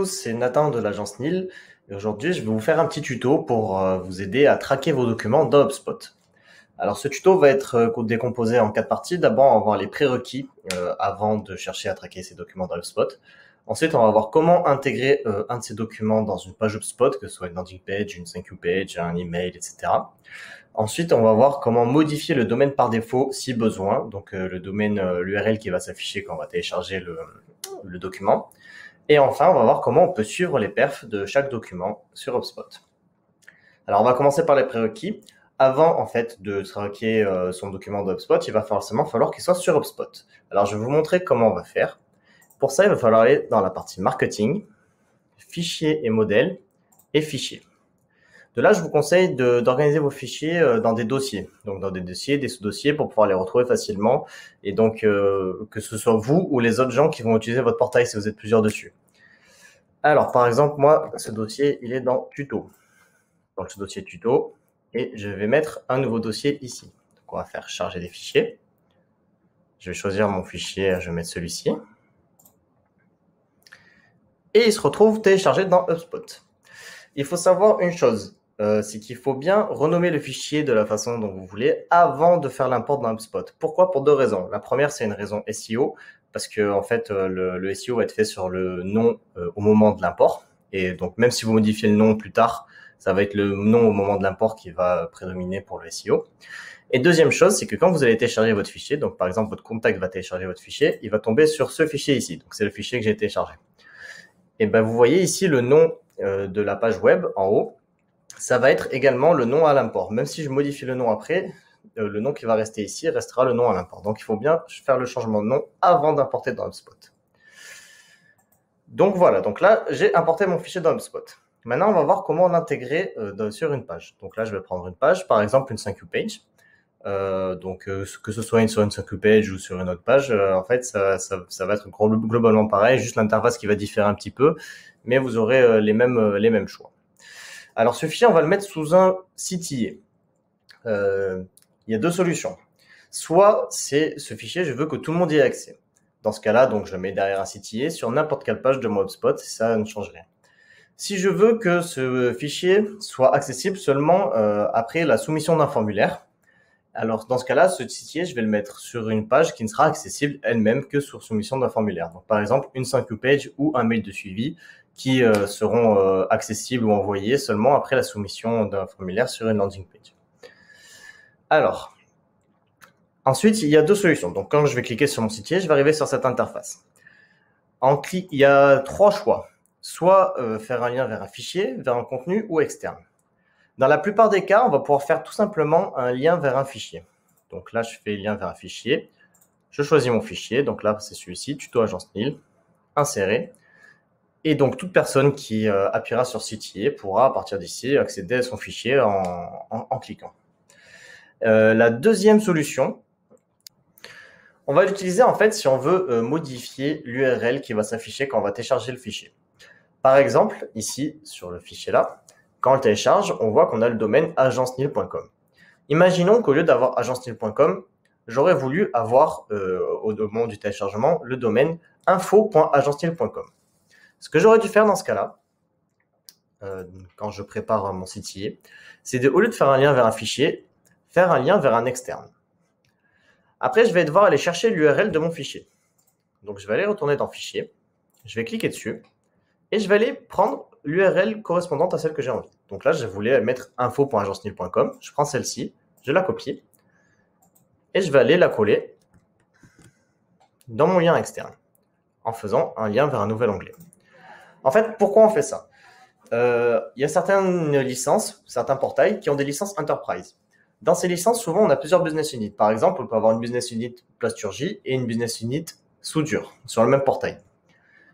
tous, c'est Nathan de l'agence NIL et aujourd'hui je vais vous faire un petit tuto pour vous aider à traquer vos documents dans HubSpot. Alors ce tuto va être décomposé en 4 parties. D'abord on va voir les prérequis avant de chercher à traquer ces documents dans HubSpot. Ensuite on va voir comment intégrer un de ces documents dans une page HubSpot, que ce soit une landing page, une thank you page, un email, etc. Ensuite on va voir comment modifier le domaine par défaut si besoin, donc le domaine, l'URL qui va s'afficher quand on va télécharger le document. Et enfin, on va voir comment on peut suivre les perfs de chaque document sur HubSpot. Alors, on va commencer par les prérequis. Avant, en fait, de traquer son document de HubSpot, il va forcément falloir qu'il soit sur HubSpot. Alors, je vais vous montrer comment on va faire. Pour ça, il va falloir aller dans la partie marketing, fichiers et modèles et fichiers. De là, je vous conseille d'organiser vos fichiers dans des dossiers. Donc, dans des dossiers, des sous-dossiers pour pouvoir les retrouver facilement. Et donc, que ce soit vous ou les autres gens qui vont utiliser votre portail si vous êtes plusieurs dessus. Alors, par exemple, moi, ce dossier, il est dans tuto. Dans ce dossier tuto. Et je vais mettre un nouveau dossier ici. Donc, on va faire charger des fichiers. Je vais choisir mon fichier, je vais mettre celui-ci. Et il se retrouve téléchargé dans HubSpot. Il faut savoir une chose. C'est qu'il faut bien renommer le fichier de la façon dont vous voulez avant de faire l'import dans HubSpot. Pourquoi? Pour deux raisons. La première, c'est une raison SEO, parce que en fait, le SEO va être fait sur le nom au moment de l'import. Et donc, même si vous modifiez le nom plus tard, ça va être le nom au moment de l'import qui va prédominer pour le SEO. Et deuxième chose, c'est que quand vous allez télécharger votre fichier, donc par exemple, votre contact va télécharger votre fichier, il va tomber sur ce fichier ici. Donc, c'est le fichier que j'ai téléchargé. Et ben, vous voyez ici le nom de la page web en haut. Ça va être également le nom à l'import. Même si je modifie le nom après, le nom qui va rester ici restera le nom à l'import. Donc, il faut bien faire le changement de nom avant d'importer dans HubSpot. Donc, voilà. Donc là, j'ai importé mon fichier dans HubSpot. Maintenant, on va voir comment l'intégrer sur une page. Donc là, je vais prendre une page, par exemple une thank you page. Que ce soit sur une thank you page ou sur une autre page, en fait, ça va être globalement pareil, juste l'interface qui va différer un petit peu, mais vous aurez les mêmes choix. Alors, ce fichier, on va le mettre sous un CTA. Il y a deux solutions. Soit c'est ce fichier, je veux que tout le monde y ait accès. Dans ce cas-là, donc, je le mets derrière un CTA sur n'importe quelle page de mon HubSpot, ça ne change rien. Si je veux que ce fichier soit accessible seulement après la soumission d'un formulaire, alors dans ce cas-là, ce CTA, je vais le mettre sur une page qui ne sera accessible elle-même que sur soumission d'un formulaire. Donc, par exemple, une thank you page ou un mail de suivi qui seront accessibles ou envoyés seulement après la soumission d'un formulaire sur une landing page. Alors, ensuite, il y a deux solutions. Donc, quand je vais cliquer sur mon CTA, je vais arriver sur cette interface. Il y a trois choix. Soit faire un lien vers un fichier, vers un contenu ou externe. Dans la plupart des cas, on va pouvoir faire tout simplement un lien vers un fichier. Donc là, je fais lien vers un fichier. Je choisis mon fichier. Donc là, c'est celui-ci, tuto agence NIL, insérer. Et donc, toute personne qui appuiera sur CTA pourra, à partir d'ici, accéder à son fichier en cliquant. La deuxième solution, on va l'utiliser en fait si on veut modifier l'URL qui va s'afficher quand on va télécharger le fichier. Par exemple, ici, sur le fichier là, quand on le télécharge, on voit qu'on a le domaine agencenil.com. Imaginons qu'au lieu d'avoir agencenil.com, j'aurais voulu avoir, au moment du téléchargement, le domaine info.agencenil.com. Ce que j'aurais dû faire dans ce cas-là, quand je prépare mon CTA, c'est au lieu de faire un lien vers un fichier, faire un lien vers un externe. Après, je vais devoir aller chercher l'URL de mon fichier. Donc, je vais aller retourner dans Fichier, je vais cliquer dessus, et je vais aller prendre l'URL correspondante à celle que j'ai envie. Donc là, je voulais mettre info.agencenil.com, je prends celle-ci, je la copie, et je vais aller la coller dans mon lien externe, en faisant un lien vers un nouvel onglet. En fait, pourquoi on fait ça? Il y a certaines licences, certains portails qui ont des licences Enterprise. Dans ces licences, souvent, on a plusieurs business units. Par exemple, on peut avoir une business unit Plasturgie et une business unit Soudure sur le même portail.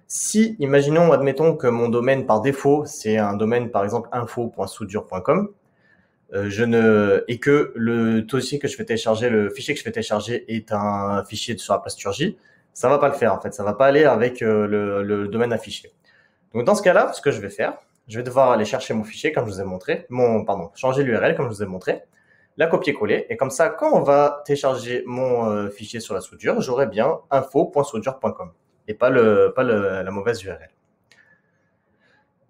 Si, imaginons, admettons que mon domaine par défaut, c'est un domaine, par exemple, info.soudure.com, et que le dossier que je fais télécharger, le fichier que je fais télécharger est un fichier sur la Plasturgie, ça va pas le faire, en fait. Ça va pas aller avec le domaine affiché. Donc, dans ce cas-là, ce que je vais faire, je vais devoir aller chercher mon fichier, comme je vous ai montré, changer l'URL, comme je vous ai montré, la copier-coller, et comme ça, quand on va télécharger mon fichier sur la soudure, j'aurai bien info.soudure.com et pas la mauvaise URL.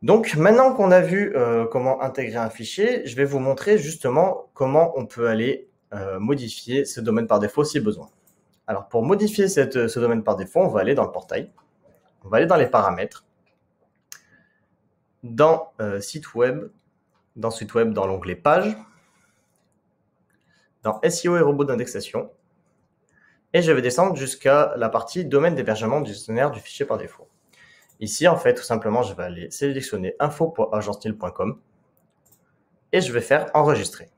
Donc maintenant qu'on a vu comment intégrer un fichier, je vais vous montrer justement comment on peut aller modifier ce domaine par défaut si besoin. Alors pour modifier ce domaine par défaut, on va aller dans le portail, on va aller dans les paramètres, dans site web, dans l'onglet page, dans SEO et robots d'indexation, et je vais descendre jusqu'à la partie domaine d'hébergement du gestionnaire du fichier par défaut. Ici, en fait, tout simplement, je vais aller sélectionner info.agencestyle.com et je vais faire enregistrer.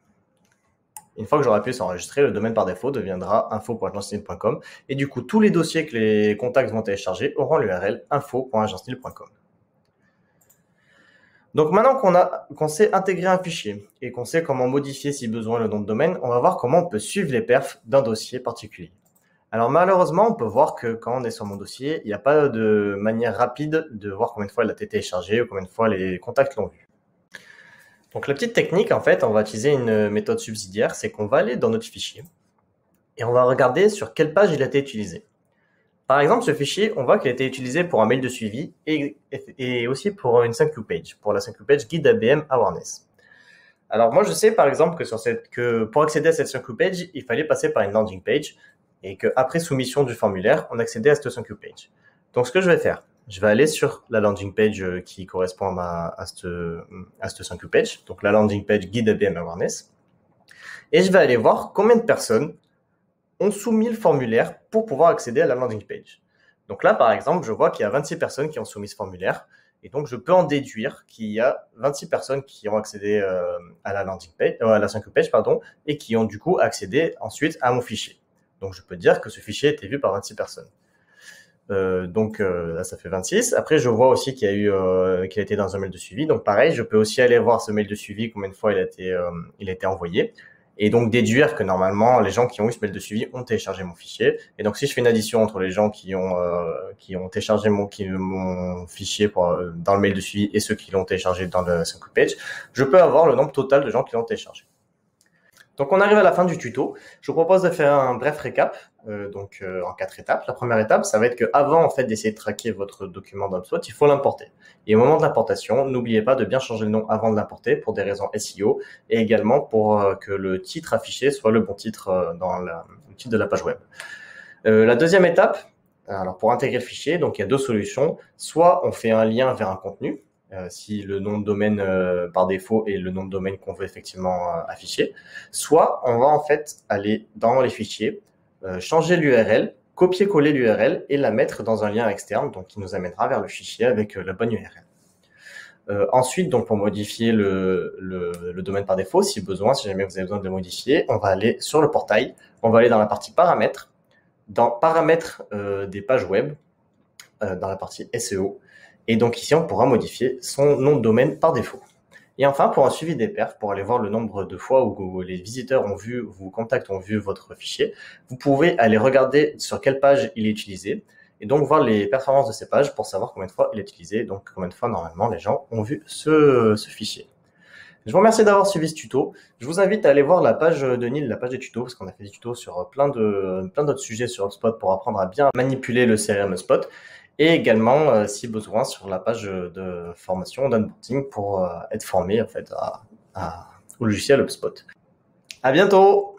Une fois que j'aurai appuyé sur enregistrer, le domaine par défaut deviendra info.agencestyle.com et du coup, tous les dossiers que les contacts vont télécharger auront l'URL info.agencestyle.com. Donc maintenant qu'on sait intégrer un fichier et qu'on sait comment modifier si besoin le nom de domaine, on va voir comment on peut suivre les perfs d'un dossier particulier. Alors malheureusement, on peut voir que quand on est sur mon dossier, il n'y a pas de manière rapide de voir combien de fois il a été téléchargé ou combien de fois les contacts l'ont vu. Donc la petite technique, en fait, on va utiliser une méthode subsidiaire, c'est qu'on va aller dans notre fichier et on va regarder sur quelle page il a été utilisé. Par exemple, ce fichier, on voit qu'il a été utilisé pour un mail de suivi et aussi pour une 5Q page, pour la 5Q page Guide ABM Awareness. Alors moi, je sais par exemple que pour accéder à cette 5Q page, il fallait passer par une landing page et qu'après soumission du formulaire, on accédait à cette 5Q page. Donc ce que je vais faire, je vais aller sur la landing page qui correspond à cette 5Q page, donc la landing page Guide ABM Awareness, et je vais aller voir combien de personnes ont soumis le formulaire pour pouvoir accéder à la landing page. Donc là, par exemple, je vois qu'il y a 26 personnes qui ont soumis ce formulaire. Et donc, je peux en déduire qu'il y a 26 personnes qui ont accédé à la landing page, à la 5 page, pardon, et qui ont du coup accédé ensuite à mon fichier. Donc, je peux dire que ce fichier a été vu par 26 personnes. Là, ça fait 26. Après, je vois aussi qu'il y a qu'il a été dans un mail de suivi. Donc, pareil, je peux aussi aller voir ce mail de suivi, combien de fois il a été envoyé. Et donc déduire que normalement, les gens qui ont eu ce mail de suivi ont téléchargé mon fichier. Et donc, si je fais une addition entre les gens qui ont téléchargé mon fichier dans le mail de suivi et ceux qui l'ont téléchargé dans le 5 page, je peux avoir le nombre total de gens qui l'ont téléchargé. Donc, on arrive à la fin du tuto. Je vous propose de faire un bref récap, en 4 étapes. La première étape, ça va être qu'avant en fait, d'essayer de traquer votre document d'HubSpot, il faut l'importer. Et au moment de l'importation, n'oubliez pas de bien changer le nom avant de l'importer pour des raisons SEO et également pour que le titre affiché soit le bon titre dans le titre de la page web. La deuxième étape, alors pour intégrer le fichier, donc il y a deux solutions. Soit on fait un lien vers un contenu, si le nom de domaine par défaut est le nom de domaine qu'on veut effectivement afficher. Soit on va en fait aller dans les fichiers, changer l'URL, copier-coller l'URL et la mettre dans un lien externe, donc qui nous amènera vers le fichier avec la bonne URL. Ensuite, donc pour modifier le domaine par défaut, si besoin, si jamais vous avez besoin de le modifier, on va aller sur le portail, on va aller dans la partie paramètres, dans paramètres des pages web, dans la partie SEO. Et donc ici, on pourra modifier son nom de domaine par défaut. Et enfin, pour un suivi des perfs, pour aller voir le nombre de fois où les visiteurs ont vu, vos contacts ont vu votre fichier, vous pouvez aller regarder sur quelle page il est utilisé et donc voir les performances de ces pages pour savoir combien de fois il est utilisé, donc combien de fois normalement les gens ont vu ce fichier. Je vous remercie d'avoir suivi ce tuto. Je vous invite à aller voir la page de Neil, la page des tutos, parce qu'on a fait des tutos sur plein d'autres sujets sur HubSpot pour apprendre à bien manipuler le CRM HubSpot. Et également, si besoin, sur la page de formation d'onboarding pour être formé en fait au logiciel HubSpot. À bientôt!